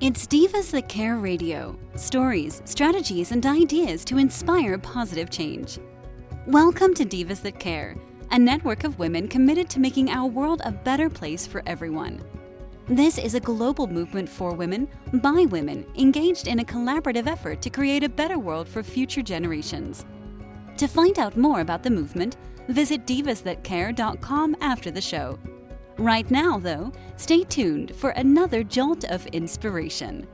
It's Divas That Care Radio. Stories, strategies, and ideas to inspire positive change. Welcome to Divas That Care, a network of women committed to making our world a better place for everyone. This is a global movement for women, by women, engaged in a collaborative effort to create a better world for future generations. To find out more about the movement, visit divasthatcare.com after the show. Right now, though, stay tuned for another jolt of inspiration.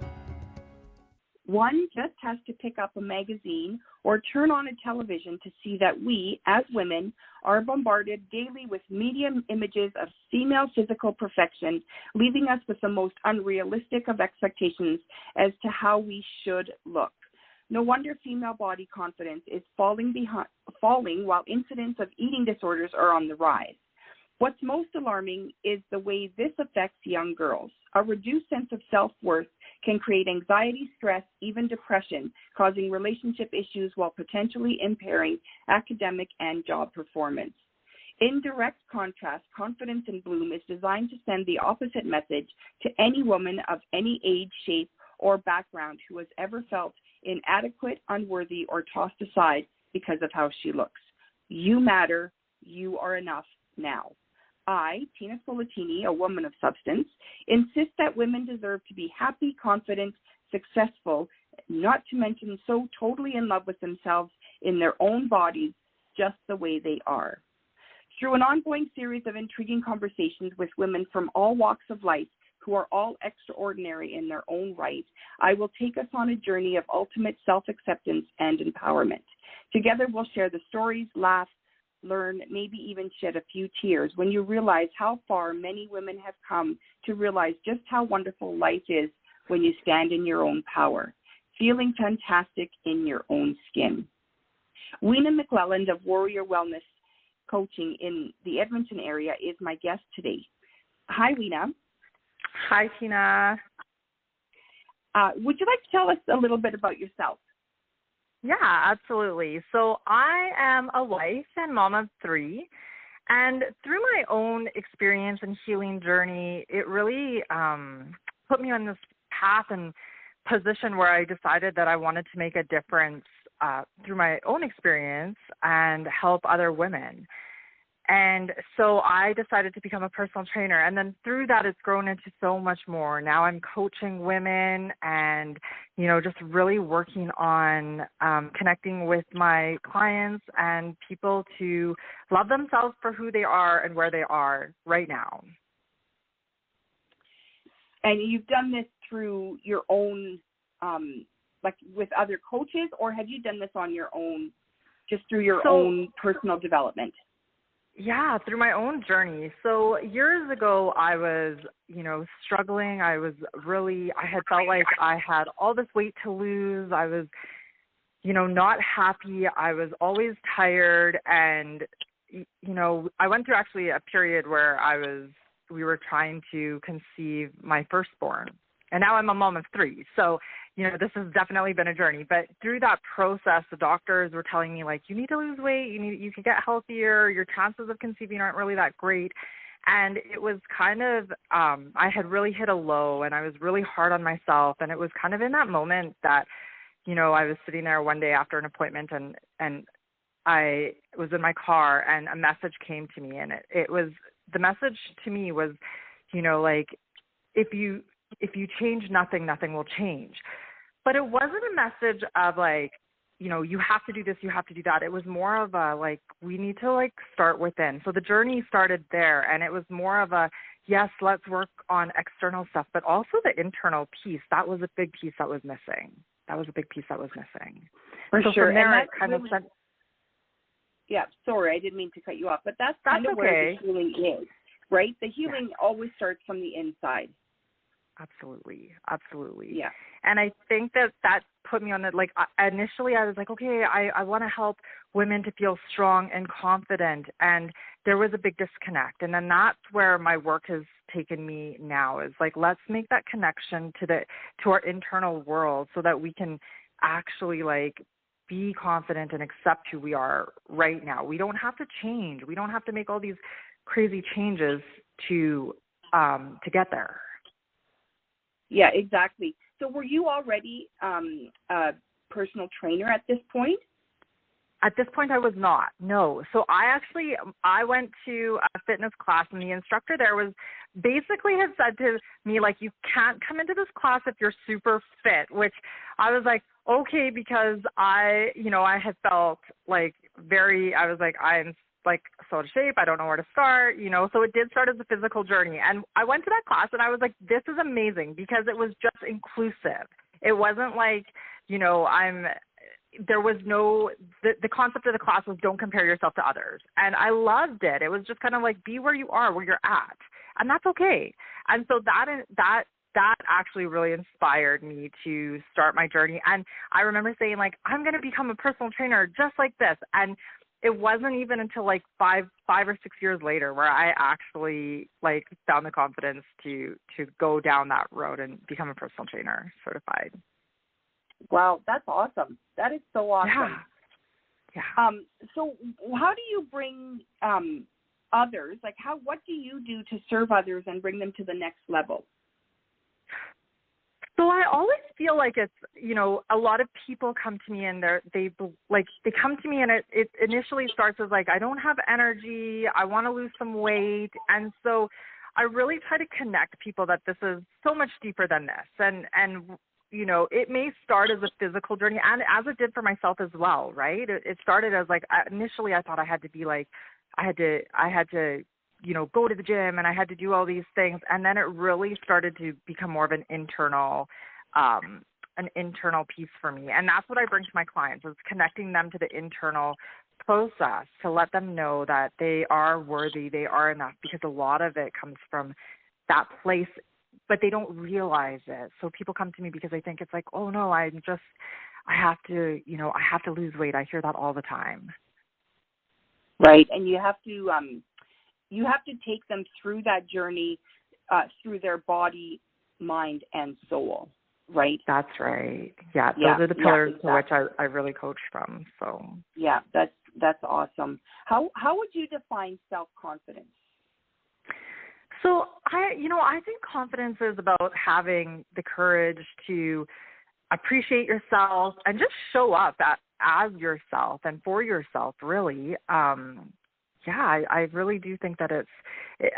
One just has to pick up a magazine or turn on a television to see that we, as women, are bombarded daily with media images of female physical perfection, leaving us with the most unrealistic of expectations as to how we should look. No wonder female body confidence is falling while incidents of eating disorders are on the rise. What's most alarming is the way this affects young girls. A reduced sense of self-worth can create anxiety, stress, even depression, causing relationship issues while potentially impairing academic and job performance. In direct contrast, Confidence in Bloom is designed to send the opposite message to any woman of any age, shape, or background who has ever felt inadequate, unworthy, or tossed aside because of how she looks. You matter. You are enough now. I, Tina Spoletini, a woman of substance, insist that women deserve to be happy, confident, successful, not to mention so totally in love with themselves in their own bodies, just the way they are. Through an ongoing series of intriguing conversations with women from all walks of life who are all extraordinary in their own right, I will take us on a journey of ultimate self-acceptance and empowerment. Together we'll share the stories, laugh, learn, maybe even shed a few tears when you realize how far many women have come to realize just how wonderful life is when you stand in your own power, feeling fantastic in your own skin. Wena McLelland of Warrior Wellness Coaching in the Edmonton area is my guest today. Hi, Wena. Hi, Tina. Would you like to tell us a little bit about yourself? Yeah, absolutely. So I am a wife and mom of 3, and through my own experience and healing journey, it really put me on this path and position where I decided that I wanted to make a difference through my own experience and help other women. And so I decided to become a personal trainer. And then through that, it's grown into so much more. Now I'm coaching women and, just really working on connecting with my clients and people to love themselves for who they are and where they are right now. And you've done this through your own, like with other coaches, or have you done this on your own, just through your own personal development? Yeah, through my own journey. So years ago, I was, struggling. I had felt like I had all this weight to lose. I was, not happy. I was always tired. And, I went through actually a period where we were trying to conceive my firstborn. And now I'm a mom of 3. So, this has definitely been a journey. But through that process, the doctors were telling me, like, you need to lose weight. You can get healthier. Your chances of conceiving aren't really that great. And it was kind of, I had really hit a low, and I was really hard on myself. And it was kind of in that moment that, I was sitting there one day after an appointment, and I was in my car, and a message came to me. And the message to me was, if you change nothing, nothing will change. But it wasn't a message of like, you have to do this, you have to do that. It was more of a, like, we need to like start within. So the journey started there, and it was more of a, yes, let's work on external stuff, but also the internal piece. That was a big piece that was missing. For so sure. From there, and it kind of said, yeah, sorry, I didn't mean to cut you off, but that's kind of okay. where the healing is, right? The healing always starts from the inside. Absolutely. Yeah. And I think that put me on the, like, initially I was like, okay, I want to help women to feel strong and confident. And there was a big disconnect. And then that's where my work has taken me now, is like, let's make that connection to our internal world so that we can actually like be confident and accept who we are right now. We don't have to change. We don't have to make all these crazy changes to get there. Yeah, exactly. So were you already a personal trainer at this point? At this point, I was not. No. So I went to a fitness class, and the instructor there was basically had said to me, like, you can't come into this class if you're super fit, which I was like, okay, because I had felt like I was like, I'm like so out of shape. I don't know where to start, so it did start as a physical journey. And I went to that class and I was like, this is amazing because it was just inclusive. It wasn't like, there was the concept of the class was don't compare yourself to others. And I loved it. It was just kind of like, be where you are, where you're at. And that's okay. And so that actually really inspired me to start my journey. And I remember saying, like, I'm going to become a personal trainer just like this. And it wasn't even until like five or 6 years later where I actually like found the confidence to go down that road and become a personal trainer certified. Wow, that's awesome. That is so awesome. Yeah. So how do you bring others, like what do you do to serve others and bring them to the next level? So I always feel like it's, a lot of people come to me and they come to me and it initially starts as like, I don't have energy, I want to lose some weight. And so I really try to connect people that this is so much deeper than this. And it may start as a physical journey, and as it did for myself as well, right? It started as like, initially I thought I had to be like, I had to go to the gym and I had to do all these things. And then it really started to become more of an internal piece for me. And that's what I bring to my clients, is connecting them to the internal process to let them know that they are worthy, they are enough, because a lot of it comes from that place, but they don't realize it. So people come to me because they think it's like, oh no, I have to lose weight. I hear that all the time. Right. And you have to take them through that journey, through their body, mind, and soul, right? That's right. Yeah, those are the pillars to which I really coach from. So yeah, that's awesome. How would you define self-confidence? So I think confidence is about having the courage to appreciate yourself and just show up as yourself and for yourself, really. I really do think that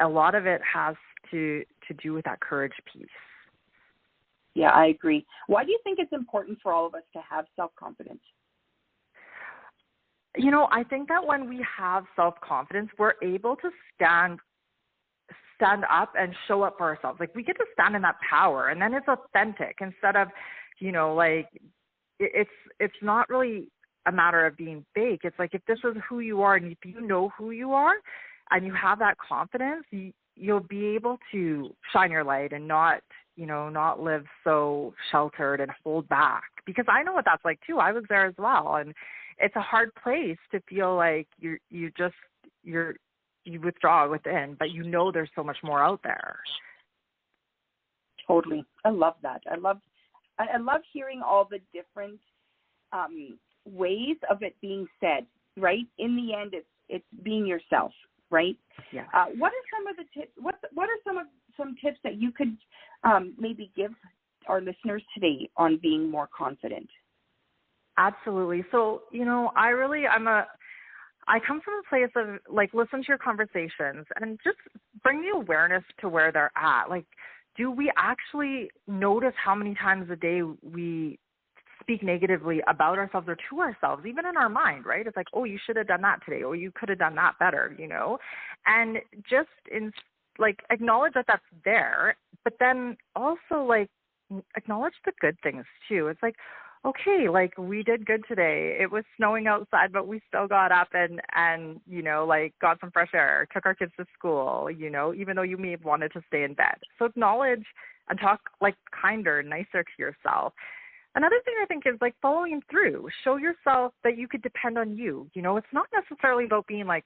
a lot of it has to do with that courage piece. Yeah, I agree. Why do you think it's important for all of us to have self-confidence? I think that when we have self-confidence, we're able to stand up and show up for ourselves. Like, we get to stand in that power, and then it's authentic instead of, it's not really a matter of being fake. It's like, if this is who you are and if you know who you are and you have that confidence, you'll be able to shine your light and not live so sheltered and hold back. Because I know what that's like too. I was there as well. And it's a hard place to feel like you withdraw within, but there's so much more out there. Totally. I love that. I love hearing all the different ways of it being said, right? In the end, it's being yourself, right? Yeah. What are some of the tips? What are some tips that you could maybe give our listeners today on being more confident? Absolutely. So, I come from a place of like, listen to your conversations and just bring the awareness to where they're at. Like, do we actually notice how many times a day we speak negatively about ourselves or to ourselves, even in our mind, right? It's like, oh, you should have done that today, or you could have done that better, and just acknowledge that that's there, but then also like acknowledge the good things too. It's like, okay, like, we did good today. It was snowing outside, but we still got up and got some fresh air, took our kids to school, even though you may have wanted to stay in bed. So acknowledge and talk like kinder, nicer to yourself. Another thing I think is like following through. Show yourself that you could depend on you. It's not necessarily about being like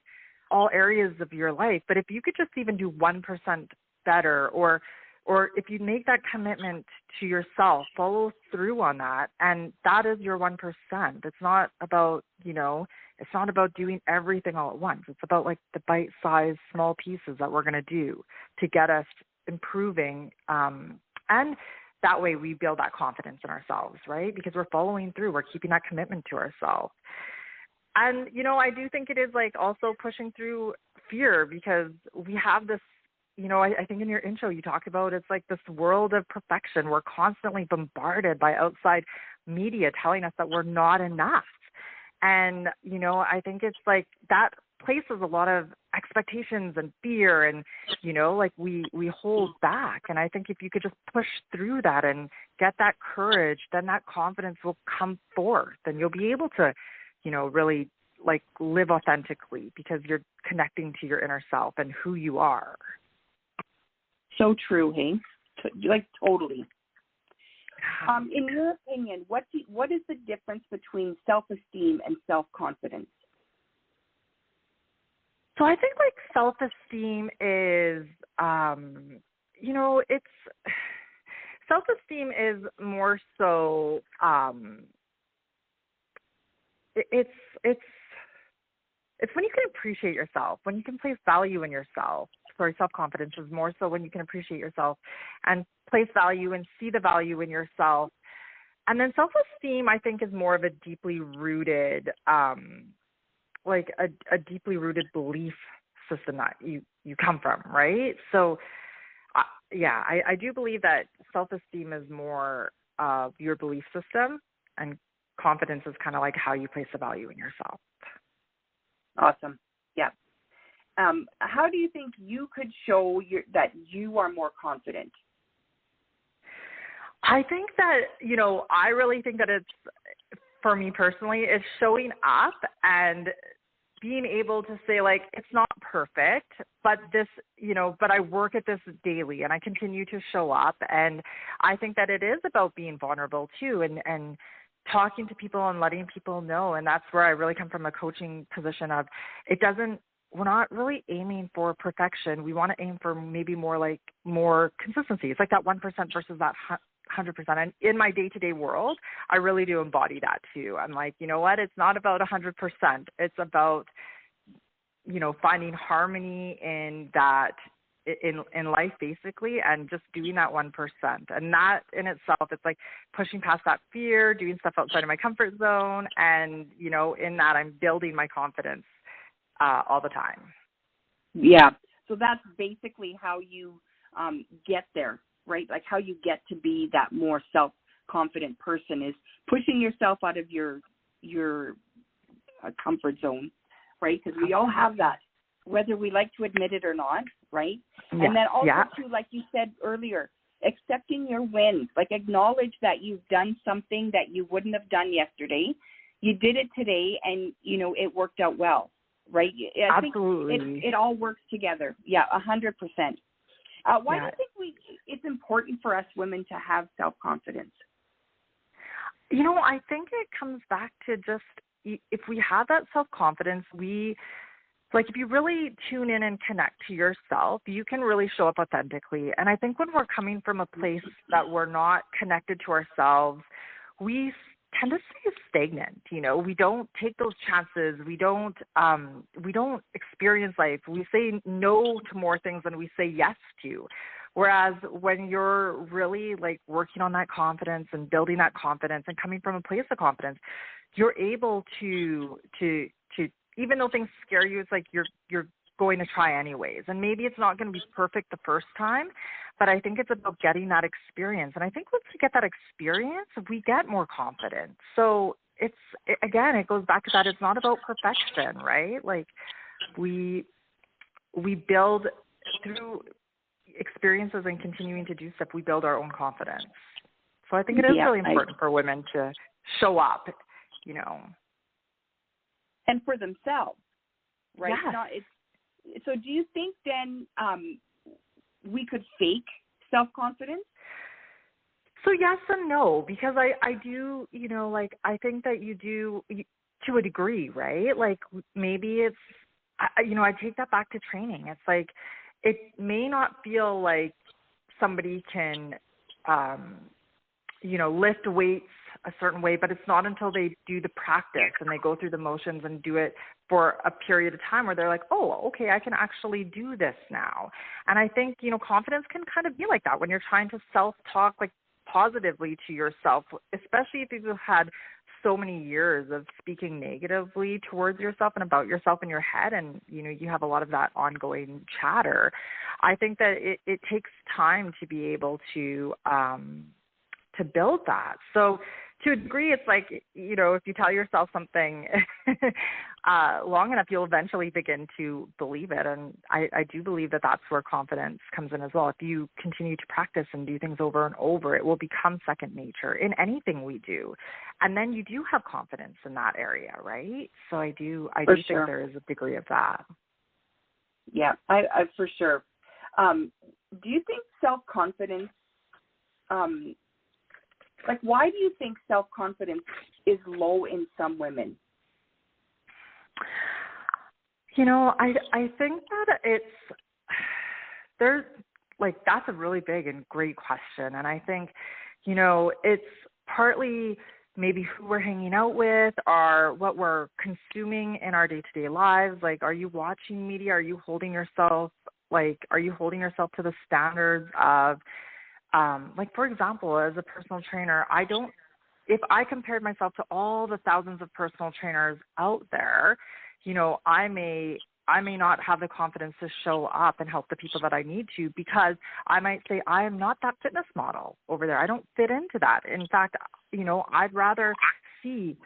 all areas of your life, but if you could just even do 1% better, or if you make that commitment to yourself, follow through on that, and that is your 1%. It's not about, it's not about doing everything all at once. It's about like the bite-sized small pieces that we're going to do to get us improving. And that way we build that confidence in ourselves, right? Because we're following through, we're keeping that commitment to ourselves. And, you know, I do think it is like also pushing through fear, because we have this, you know, I think in your intro you talked about it's like this world of perfection. We're constantly bombarded by outside media telling us that we're not enough. And, you know, I think it's like that places a lot of expectations and fear, and, you know, like we hold back. And I think if you could just push through that and get that courage, then that confidence will come forth, and you'll be able to, you know, really like live authentically, because you're connecting to your inner self and who you are. So true, hey? Like totally. In your opinion, what is the difference between self-esteem and self-confidence? So I think like self-esteem is, you know, self-esteem is more so, it's when you can appreciate yourself, when you can place value in yourself. Sorry, self-confidence is more so when you can appreciate yourself and place value and see the value in yourself. And then self-esteem, I think, is more of a deeply rooted, like a deeply rooted belief system that you come from, right? So, yeah, I do believe that self-esteem is more of your belief system, and confidence is kind of like how you place the value in yourself. Awesome. Yeah. How do you think you could show that you are more confident? I think that, you know, I really think that it's, for me personally, it's showing up and being able to say, like, it's not perfect, but this, you know, but I work at this daily and I continue to show up. And I think that it is about being vulnerable too, and talking to people and letting people know. And that's where I really come from, a coaching position of, we're not really aiming for perfection. We want to aim for maybe more consistency. It's like that 1% versus that 100%. And in my day-to-day world, I really do embody that too. I'm like, you know what? It's not about 100%. It's about, you know, finding harmony in that, in life basically, and just doing that 1%. And that in itself, it's like pushing past that fear, doing stuff outside of my comfort zone. And, you know, in that I'm building my confidence all the time. Yeah. So that's basically how you get there, right? Like how you get to be that more self-confident person is pushing yourself out of your comfort zone, right? Because we all have that, whether we like to admit it or not, right? Yeah. And then also, too, like you said earlier, accepting your wins, like acknowledge that you've done something that you wouldn't have done yesterday. You did it today, and, you know, it worked out well, right? I Absolutely. think it all works together. Yeah, 100%. Why do you think it's important for us women to have self-confidence? You know, I think it comes back to just, if we have that self-confidence, like if you really tune in and connect to yourself, you can really show up authentically. And I think when we're coming from a place that we're not connected to ourselves, we tend to stay stagnant. You know, we don't take those chances. We don't experience life. We say no to more things than we say yes to. Whereas when you're really like working on that confidence and building that confidence and coming from a place of confidence, you're able to even though things scare you, it's like you're going to try anyways. And maybe it's not going to be perfect the first time, but I think it's about getting that experience. And I think once we get that experience, we get more confident. So it goes back to that. It's not about perfection, right? Like we build through experiences and continuing to do stuff, we build our own confidence. So I think it is really important for women to show up, you know. And for themselves, right? Yes. So do you think then we could fake self-confidence? So yes and no, because I do, you know, like I think that you do to a degree, right? Like maybe it's, you know, I take that back to training. It's like it may not feel like somebody can, you know, lift weights a certain way, but it's not until they do the practice and they go through the motions and do it for a period of time where they're like, oh, okay, I can actually do this now. And I think, you know, confidence can kind of be like that when you're trying to self-talk like positively to yourself, especially if you've had so many years of speaking negatively towards yourself and about yourself in your head, and you have a lot of that ongoing chatter. I think that it takes time to be able to build that. So to a degree, it's like, if you tell yourself something long enough, you'll eventually begin to believe it. And I do believe that that's where confidence comes in as well. If you continue to practice and do things over and over, it will become second nature in anything we do. And then you do have confidence in that area, right? So I do think there is a degree of that. Yeah, I for sure. Do you think self-confidence, why do you think self-confidence is low in some women? I think that that's a really big and great question. And I think, it's partly maybe who we're hanging out with or what we're consuming in our day-to-day lives. Like, are you watching media? Are you holding yourself to the standards of, for example, as a personal trainer, if I compared myself to all the thousands of personal trainers out there, I may not have the confidence to show up and help the people that I need to, because I might say I am not that fitness model over there. I don't fit into that. In fact, I'd rather see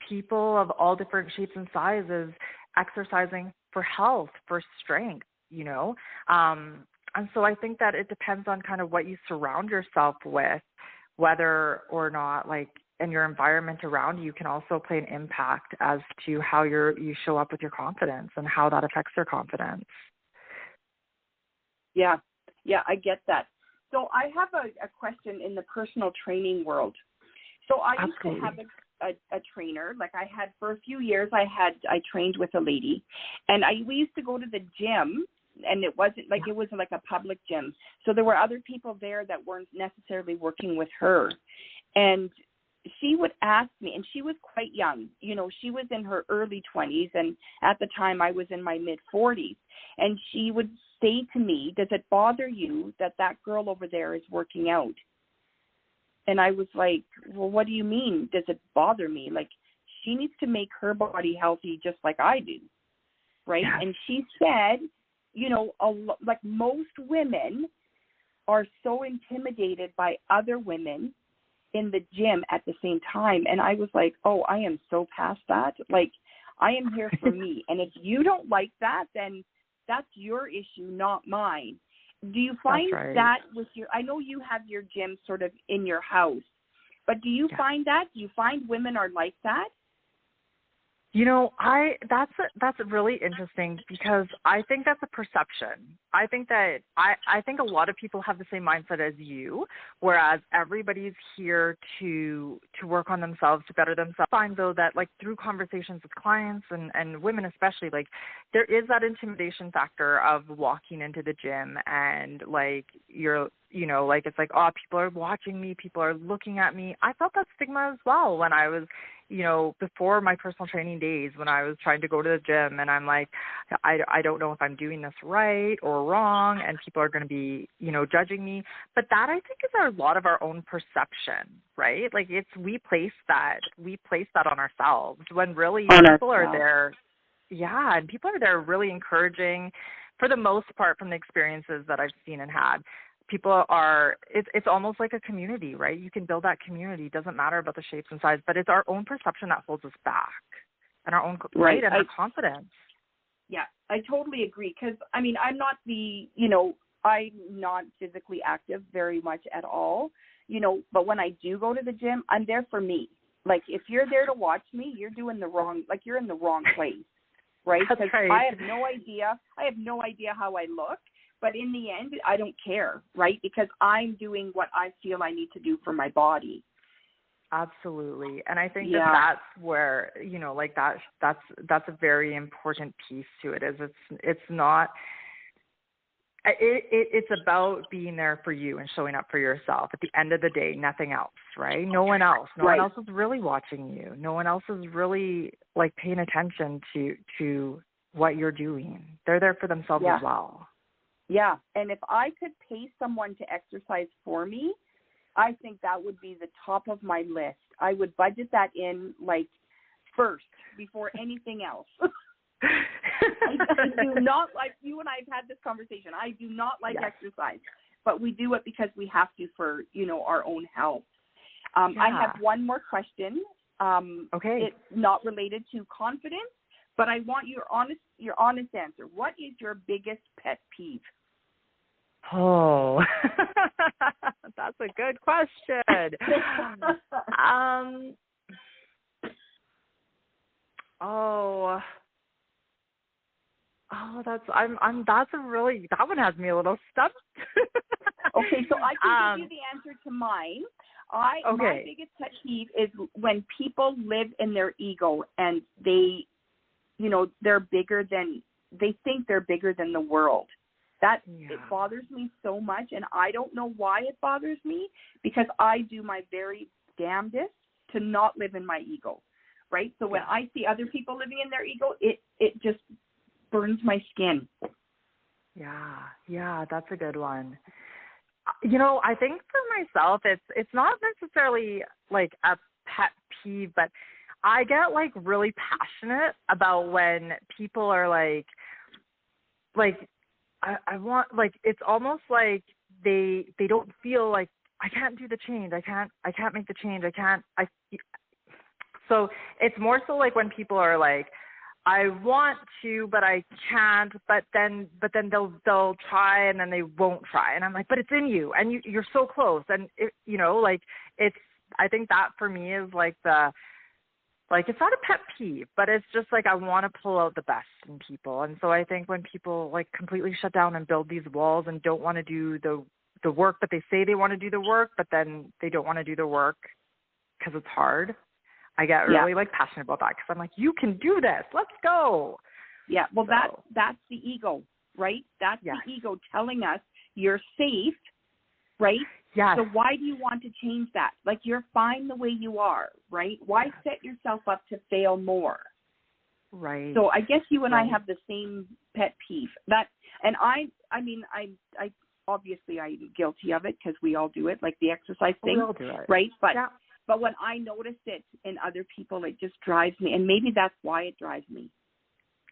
people of all different shapes and sizes exercising for health, for strength, And so I think that it depends on kind of what you surround yourself with, whether or not, and your environment around you can also play an impact as to how you show up with your confidence and how that affects your confidence. Yeah, I get that. So I have a question in the personal training world. So I used to have a trainer. For a few years, I trained with a lady, and we used to go to the gym. And it wasn't it was like a public gym. So there were other people there that weren't necessarily working with her. And she would ask me, and she was quite young. She was in her early 20s, and at the time I was in my mid-40s. And she would say to me, does it bother you that girl over there is working out? And I was like, well, what do you mean? Does it bother me? She needs to make her body healthy just like I do, right? Yeah. And she said, most women are so intimidated by other women in the gym at the same time. And I was like, oh, I am so past that. I am here for me. And if you don't like that, then that's your issue, not mine. Do you find that with I know you have your gym sort of in your house, but do you find that? Do you find women are like that? That's really interesting, because I think that's a perception. I think a lot of people have the same mindset as you, whereas everybody's here to work on themselves, to better themselves. I find, though, that through conversations with clients and women especially, there is that intimidation factor of walking into the gym and it's oh, people are watching me, people are looking at me. I felt that stigma as well when I was, before my personal training days, when I was trying to go to the gym, and I'm like, I don't know if I'm doing this right or wrong, and people are going to be, judging me. But that, I think, is a lot of our own perception, right? We place that on ourselves, when really people are there. Yeah, and people are there really encouraging, for the most part, from the experiences that I've seen and had. People are, it's almost like a community, right? You can build that community. It doesn't matter about the shapes and size, but it's our own perception that holds us back, and our own, right, and our confidence. Yeah, I totally agree, because, I'm not I'm not physically active very much at all, but when I do go to the gym, I'm there for me. If you're there to watch me, you're doing you're in the wrong place, right? Because I have no idea how I look. But in the end, I don't care, right? Because I'm doing what I feel I need to do for my body. Absolutely. And I think that's where, that's a very important piece to it, is it's not, it's about being there for you and showing up for yourself. At the end of the day, nothing else, right? No one else is really watching you. No one else is really paying attention to what you're doing. They're there for themselves as well. Yeah, and if I could pay someone to exercise for me, I think that would be the top of my list. I would budget that in like first before anything else. I do not like, you and I have had this conversation. I do not like exercise, but we do it because we have to for, our own health. I have one more question. Okay. It's not related to confidence, but I want your honest answer. What is your biggest pet peeve? Oh, that's a good question. That one has me a little stumped. Okay, so I can give you the answer to mine. My biggest pet peeve is when people live in their ego and they, they're bigger than, they think they're bigger than the world. It bothers me so much, and I don't know why it bothers me, because I do my very damnedest to not live in my ego, right? So when I see other people living in their ego, it just burns my skin. Yeah, that's a good one. I think for myself, it's not necessarily like a pet peeve, but I get like really passionate about when people are like I want, like, it's almost like they don't feel like I can't do the change. I can't make the change. So it's more so like when people are like, I want to, but I can't, but then they'll try and then they won't try. And I'm like, but it's in you and you're so close. And I think that for me is like it's not a pet peeve, but it's just like I want to pull out the best in people. And so I think when people like completely shut down and build these walls and don't want to do the work, but they say they want to do the work, but then they don't want to do the work because it's hard, I get really like passionate about that, because I'm like, you can do this. Let's go. Yeah. Well, that's the ego, right? That's the ego telling us you're safe, right? Yes. So why do you want to change that? Like, you're fine the way you are, right? Why set yourself up to fail more? Right. So I guess you and I have the same pet peeve. I obviously I'm guilty of it, because we all do it, like the exercise thing. We all do it. Right? But when I notice it in other people, it just drives me. And maybe that's why it drives me.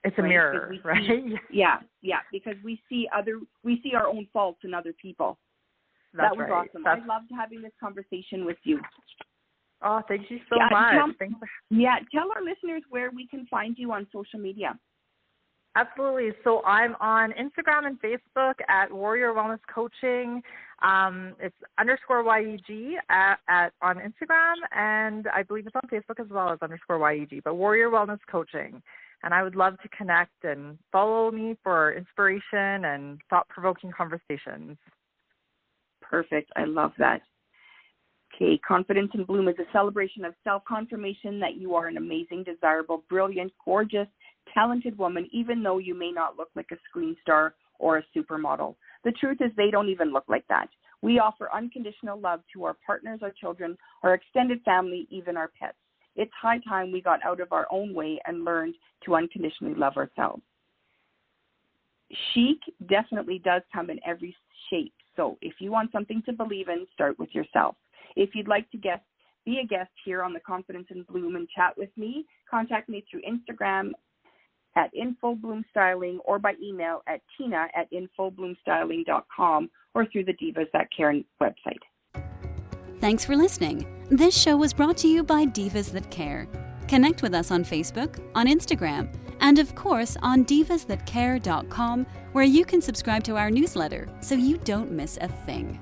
It's a mirror, right? Because we see our own faults in other people. That's that was right. awesome. I loved having this conversation with you. Oh, thank you so much. Tell our listeners where we can find you on social media. Absolutely. So I'm on Instagram and Facebook at Warrior Wellness Coaching. It's _YEG on Instagram, and I believe it's on Facebook as well as _YEG, but Warrior Wellness Coaching. And I would love to connect and follow me for inspiration and thought-provoking conversations. Perfect. I love that. Okay, Confidence in Bloom is a celebration of self-confirmation that you are an amazing, desirable, brilliant, gorgeous, talented woman, even though you may not look like a screen star or a supermodel. The truth is they don't even look like that. We offer unconditional love to our partners, our children, our extended family, even our pets. It's high time we got out of our own way and learned to unconditionally love ourselves. Chic definitely does come in every shape. So if you want something to believe in, start with yourself. If you'd like to be a guest here on the Confidence in Bloom and chat with me, contact me through Instagram at infobloomstyling or by email at tina@infobloomstyling.com or through the Divas That Care website. Thanks for listening. This show was brought to you by Divas That Care. Connect with us on Facebook, on Instagram, and of course on divasthatcare.com, where you can subscribe to our newsletter so you don't miss a thing.